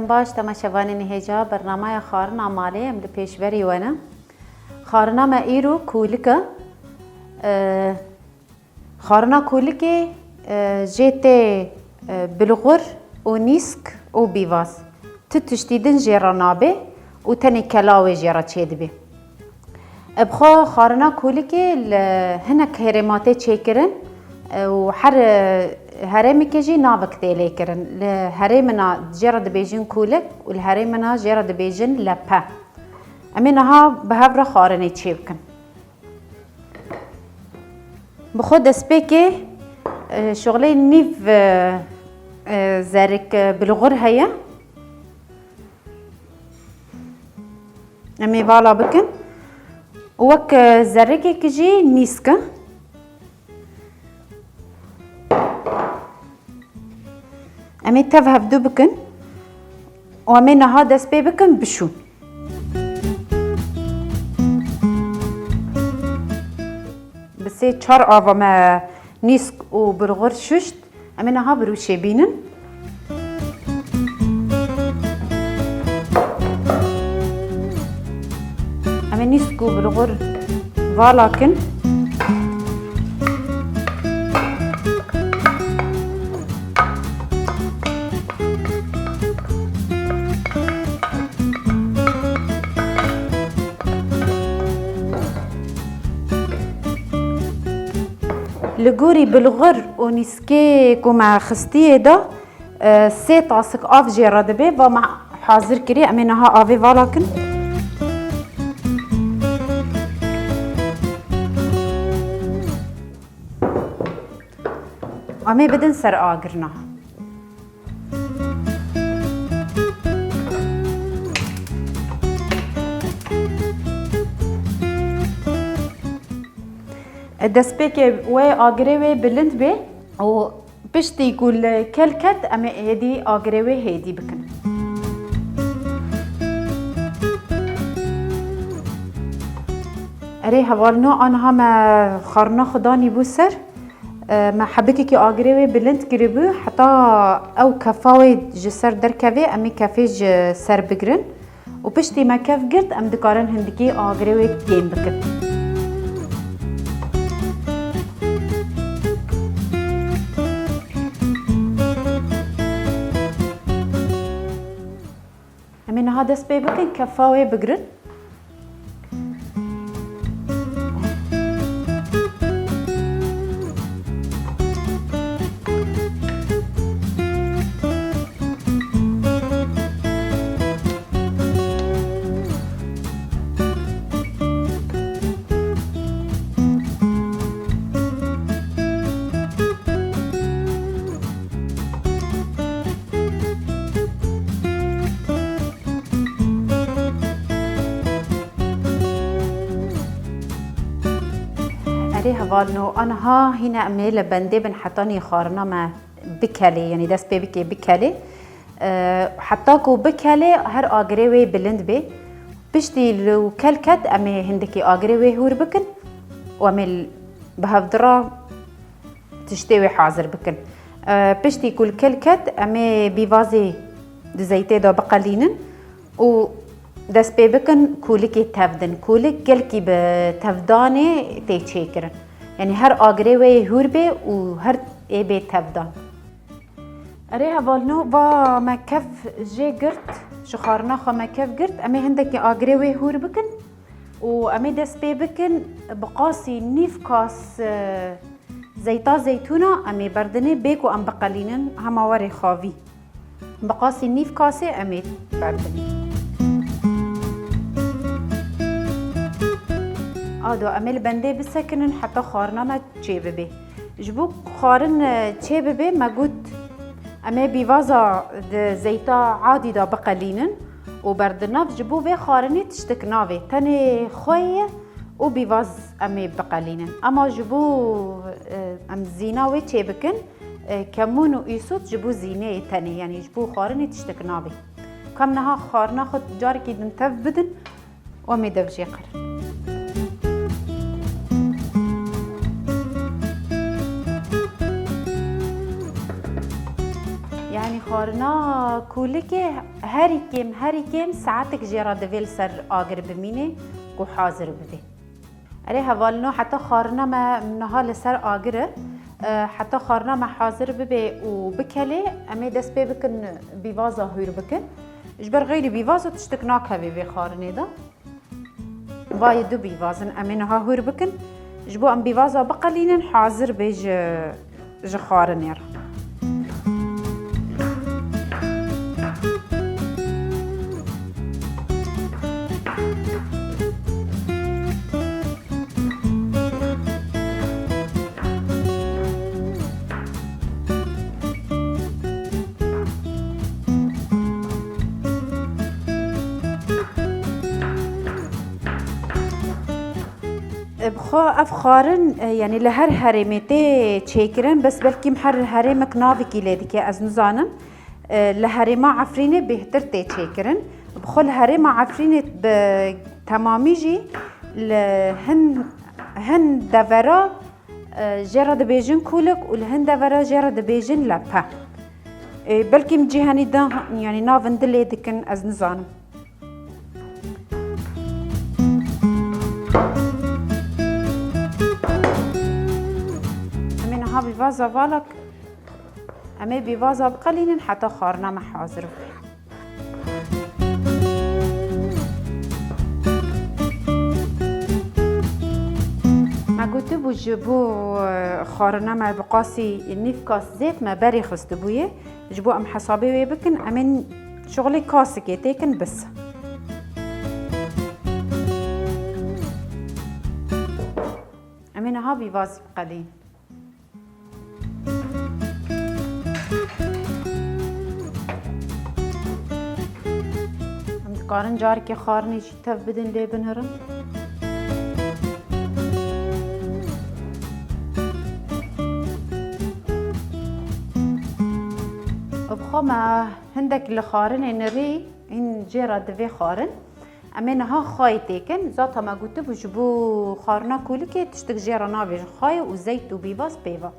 باش تماشاوان نهجا برنامج خارنا مالي ام لپیشوری وانا خارنا ما ایرو کولکا خارنا کولکی جیت بلغور و نیسک و بیواز تتشتیدن جیرا نابه و تنی کلاوی جیرا چید بی ابخوا خارنا کولکی هنک هرماته چیکرن و هرمي كجي نافك تيلي كرن هرمنا جرد بيجن كولك والهرمنا جرد بيجن لبا امينها بهبره خارني تشيبكن بخود سبيكي شغلي نيف زارك بالغر هيا امي بالا بكن وك زاركي كجي نيسكا امي تذهب دو بكن وامين هذا سبي بكن بشون بسي تشار آفا ما نيسك و برغر ششت امين ها بروشي بينن امين نيسك و برغر فالاكن لجوري بالغر ونسكي كوما خستيه دا سي طاسك اف جيرا دبي ومع حاضر كري امينها افي فالاكن امي بدن سر اغرنا دسبيكي وي اغريوي بلند بي و بشتي يقول كلكت امي هدي اغريوي هدي بكن اري هوالنو انا ما خرنا خداني بوسر ما حبكي كي اغريوي بلند كريبو حتى او كفاوي جسر دركافي امي كافيج سر بقرن و بشتي ما كف قرت ام دكارن هندكي اغريوي كيم بكن من هذا سبي بكن كفاوي بقرن هوالنو انا ها هنا اميله بندي بن حطاني خارنا ما بكالي يعني داس بيبكي بكالي حطاكو بكالي هر اغريوي بلند بي بشتي لو كلكت امي هندكي اغريوي هور بكن وامل بهفدرا تشتوي حاضر بكن بشتي كل كلكت امي بيفازي دزيتي دا بقلينن و دس بيبكن كولكي تفدن كولك جلكي بتفداني تيشيكرن يعني هر اغريوي هوربي وهر اي بي تفدان اريها بالنو با ما كف جي قرت شخارنا خا ما كف قرت امي هندك اغريوي هوربكن وامي دس بيبكن بقاسي نيف كاس زيتا زيتونه امي بردني بيكو ام بقلينن هما وري خاوي بقاسي نيف كاسي امي بردني آدو امل بنده بسکنن حتی خارنا ما چه ببی جبو خارن چه ببی ما گود اما بیوازا زیتا عادی دا بقلینن و بردناف جبو به خارنی تشتک ناوی تنی خویه و بیواز اما بقلینن اما جبو ام زیناوی چه بکن کمون و ایسود جبو زینه تنی یعنی جبو خارنی تشتک ناوی کم نها خارنا خود جاری که دن تف بدن و می دو جی قرن خارنا كولك هری کم ساعتك جيرا دفيل سر آگر بمینه کو حاضر بده. اره هوالنو حتی خارنا ما منها لسر آگره حتی خارنا ما حاضر ببه و بکله اما دست بی بکن بیوازا هور بکن اجبر غیری بیوازا تشتک ناکه بی خارنه دا وای دو بیوازن اما نها هور بکن اجبو ام بیوازا بقلینن حاضر بی ج خارنه را. بخو اف خارن يعني لهر هرمته تشيكرن بس بلكي محر هرمك نافكي لديك از نزانم لهرما عفرينه بهتر تشيكرن بخو الهرما عفرينه بتماميجي هن دورا جرا دبيجن كولك والهن دورا جرا دبيجن لبا بلكي مجيهاني دا يعني نافن دلي دكن از نزانم. ها بيفازا بالك اما بيفازا بقليل حتى خارنا ما حاضر ما قلت بجيبو خارنا ما بقاسي النيف كاس زيت ما بري خستبويه جبو ام حسابي ويبكن امن شغلي كاسكي تيكن بس امن ها بيفاز بقليل قارن جار که خارنی چی تف بدن لی بنهرن بخو ما هندك لخارن نري این جيرا دوی خارن اما نها خواهی تیکن ذاتا ما گوته بجبو خارنا کولی که تشتک جيرا ناویج خواهی و زیت و بیواز بیوا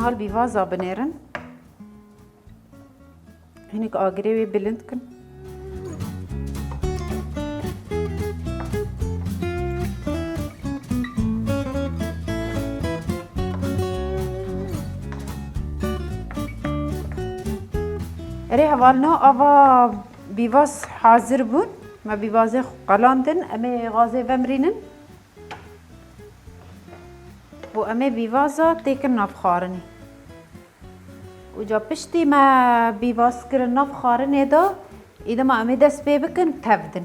هال بيفازا بنيرن هنيك آگریوی بلند کن اره هوالنا آوا بیواز حاضر بون ما بیوازه قلاندن اما غازه ومرینن و اما بیوازا تیکن ناف خارنی و جا پشتی ما بیواز کرن ناف خارنی دا ایده ما اما دست بی بکن تفدن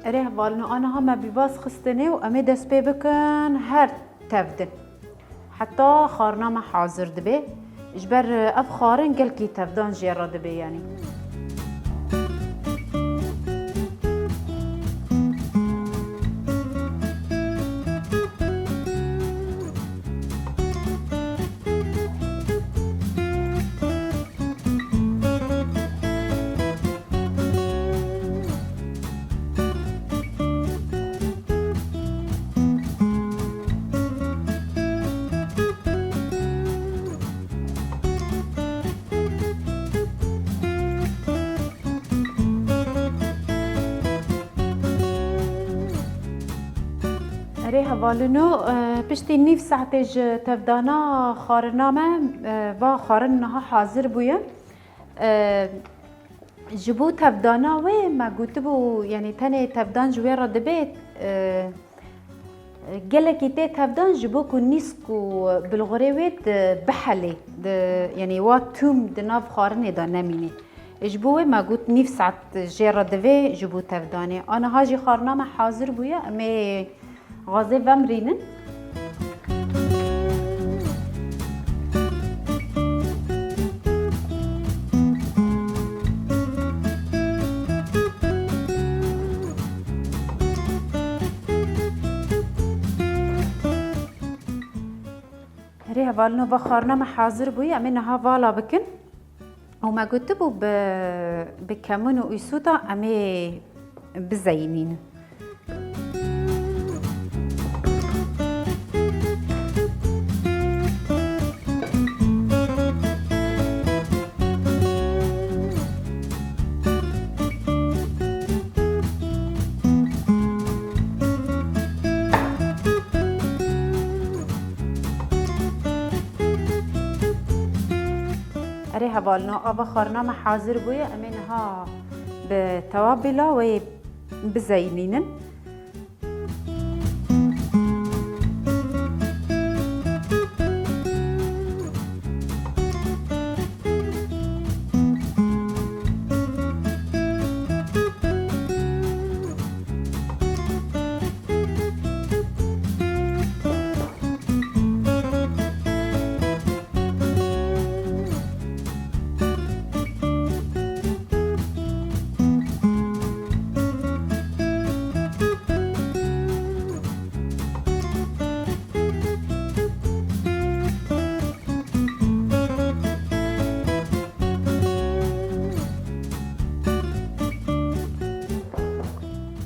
اره بالنا أنا هم بيباس خستني وأمي دست بي بكن هر تفدن حتى خارنا ما حاضر دبي إجبر أف خارن قل كي تفدان جيرا دبي يعني ريها بالنو بشتي نيف ساعتج تفدانا خارنامه با خارنها حاضر بويا جبو تفدانا و ما قلتبو يعني تاني تفدان جويرة دبيت قالك تي تفدان جبو كنيسكو بالغريوات بحلي يعني واتوم دناف خارني دا نميني جبوه ما قلت نيف ساعت جيرة دبي جبو تفداني انا هاجي خارنامه حاضر بويا امي غازي بمرينن ريها بالنا بخارنا ما حاضر بوي أمينها بالا بكن وما قلتبو بكمون ويسودا أمي بزينين ريها بالنا أبا خارنا ما حاضر بوي أمينها بتوابلا وبزينين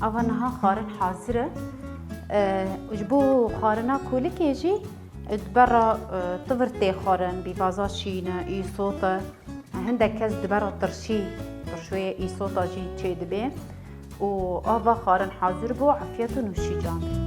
أفنها خارن حاضرة وجبو خارنا كولك يجي دبرا طفرتي خارن ببازا شينا اي صوتا هندك كز دبرا ترشوية اي صوتا جي تشي دبي و آفا خارن حاضر بو عفية نوشي جان